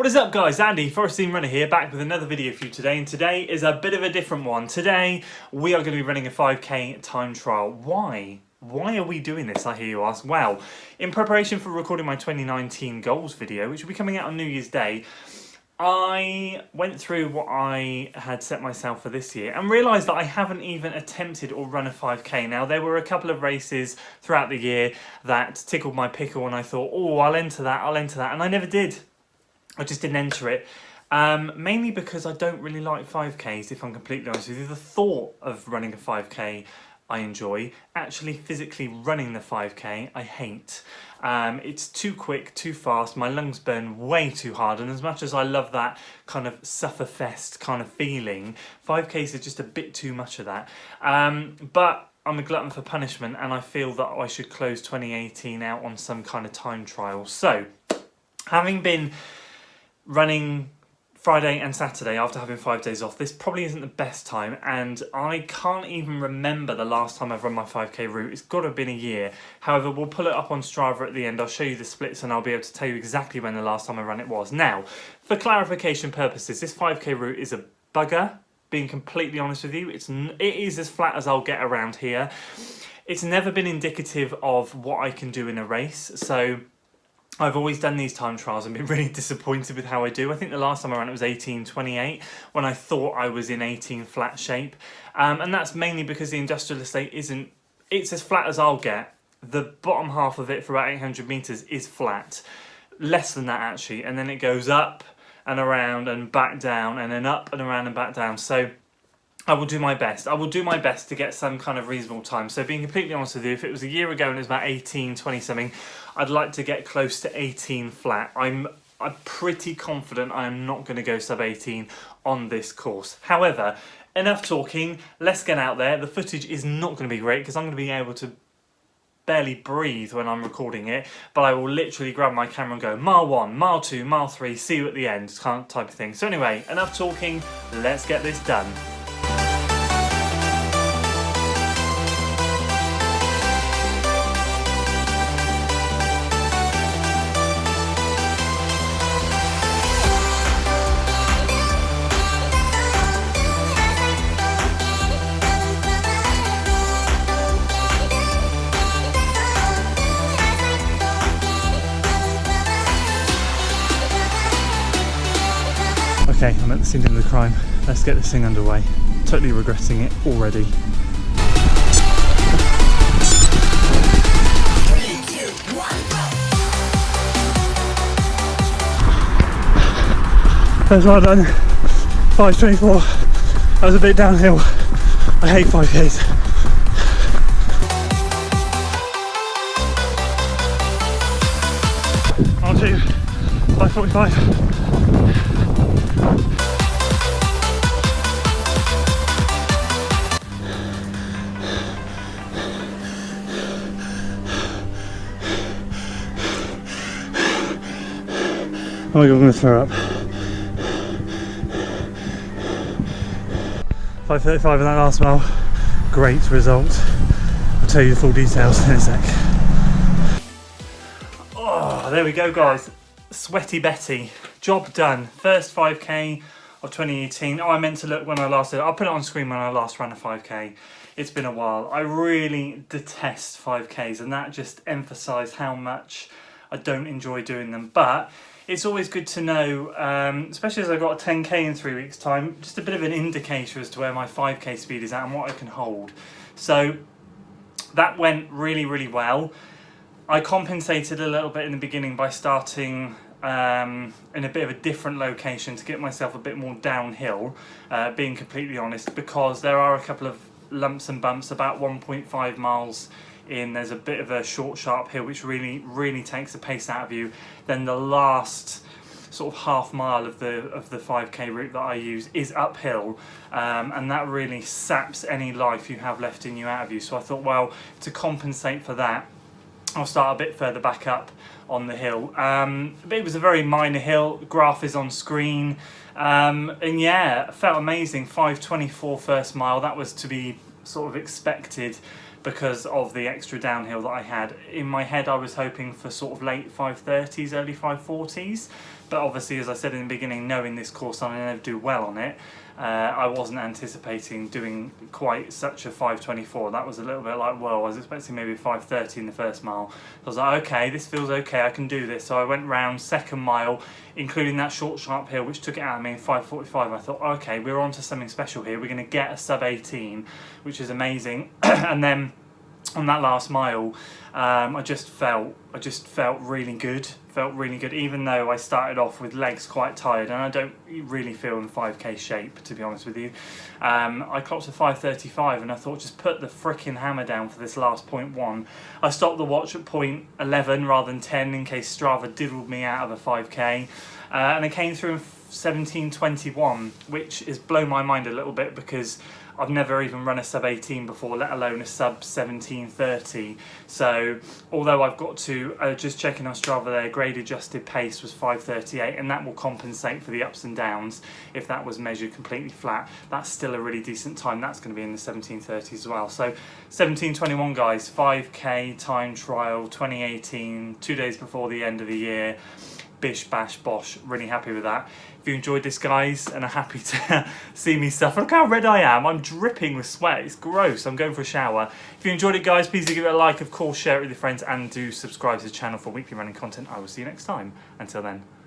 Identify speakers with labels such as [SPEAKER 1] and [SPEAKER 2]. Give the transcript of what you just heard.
[SPEAKER 1] What is up guys, Andy, Forest Team Runner here, back with another video for you today, and today is a bit of a different one. Today we are going to be running a 5k time trial. Why? Why are we doing this, I hear you ask? Well, in preparation for recording my 2019 goals video, which will be coming out on New Year's Day, I went through what I had set myself for this year and realised that I haven't even attempted or run a 5k. Now, there were a couple of races throughout the year that tickled my pickle and I thought, oh, I'll enter that, and I never did. I just didn't enter it, mainly because I don't really like 5Ks, if I'm completely honest with you. The thought of running a 5K I enjoy. Actually physically running the 5K I hate. It's too quick, too fast, my lungs burn way too hard, and as much as I love that kind of sufferfest kind of feeling, 5Ks are just a bit too much of that. But I'm a glutton for punishment and I feel that I should close 2018 out on some kind of time trial. So, having been running Friday and Saturday after having 5 days off, this probably isn't the best time, and I can't even remember the last time I've run my 5k route. It's got to have been a year. However, we'll pull it up on Strava at the end. I'll show you the splits and I'll be able to tell you exactly when the last time I ran it was. Now, for clarification purposes, this 5k route is a bugger, being completely honest with you. It is as flat as I'll get around here. It's never been indicative of what I can do in a race, so I've always done these time trials and been really disappointed with how I do. I think the last time I ran it was 18:28 when I thought I was in 18 flat shape. And that's mainly because the industrial estate it's as flat as I'll get. The bottom half of it for about 800 metres is flat. Less than that actually. And then it goes up and around and back down and then up and around and back down. So I will do my best. I will do my best to get some kind of reasonable time. So being completely honest with you, if it was a year ago and it was about 18:20 something, I'd like to get close to 18 flat. I'm pretty confident I am not going to go sub 18 on this course. However, enough talking, let's get out there. The footage is not going to be great because I'm going to be able to barely breathe when I'm recording it, but I will literally grab my camera and go mile 1, mile 2, mile 3, see you at the end type of thing. So anyway, enough talking, let's get this done. Okay, I'm at the scene of the crime. Let's get this thing underway. Totally regretting it already. First one done, 5:24. That was a bit downhill. I hate 5Ks. On to 5:45. Oh my god, I'm going to throw up. 5:35 in that last mile. Great result. I'll tell you the full details in a sec. Oh, there we go guys. Sweaty Betty. Job done. First 5k of 2018. Oh, I meant to look when I last did it. I'll put it on screen when I last ran a 5k. It's been a while. I really detest 5ks and that just emphasised how much I don't enjoy doing them. But it's always good to know, especially as I've got a 10k in 3 weeks time, just a bit of an indicator as to where my 5k speed is at and what I can hold. So that went really, really well. I compensated a little bit in the beginning by starting in a bit of a different location to get myself a bit more downhill, being completely honest, because there are a couple of lumps and bumps about 1.5 miles in. There's a bit of a short sharp hill which really takes the pace out of you. Then the last sort of half mile of the 5k route that I use is uphill, and that really saps any life you have left in you out of you. So I thought, well, to compensate for that, I'll start a bit further back up on the hill. But it was a very minor hill. Graph is on screen, and yeah, felt amazing. 5:24 first mile. That was to be sort of expected because of the extra downhill that I had. In my head I was hoping for sort of late 5:30s, early 5:40s, But obviously, as I said in the beginning, knowing this course and I never do well on it, I wasn't anticipating doing quite such a 5:24. That was a little bit like, whoa, I was expecting maybe 5:30 in the first mile. I was like, okay, this feels okay, I can do this. So I went round second mile, including that short sharp hill, which took it out of me in 5:45. I thought, okay, we're on to something special here. We're going to get a sub 18, which is amazing. And then on that last mile, I just felt really good. Felt really good, even though I started off with legs quite tired, and I don't really feel in 5k shape, to be honest with you. I clocked to 5:35, and I thought, just put the frickin' hammer down for this last 0.1. I stopped the watch at 0.11 rather than 10 in case Strava diddled me out of a 5k, and I came through in 17:21, which has blown my mind a little bit because I've never even run a sub 18 before, let alone a sub 17:30. So although I've got to, just checking on Strava there, grade adjusted pace was 5:38, and that will compensate for the ups and downs. If that was measured completely flat, that's still a really decent time. That's going to be in the 17:30s as well. So 17:21 guys, 5k time trial 2018, 2 days before the end of the year. Bish bash bosh, really happy with that. If you enjoyed this guys and are happy to see me suffer, look how red I am, I'm dripping with sweat, it's gross, I'm going for a shower. If you enjoyed it guys, please do give it a like, of course share it with your friends, and do subscribe to the channel for weekly running content. I will see you next time. Until then.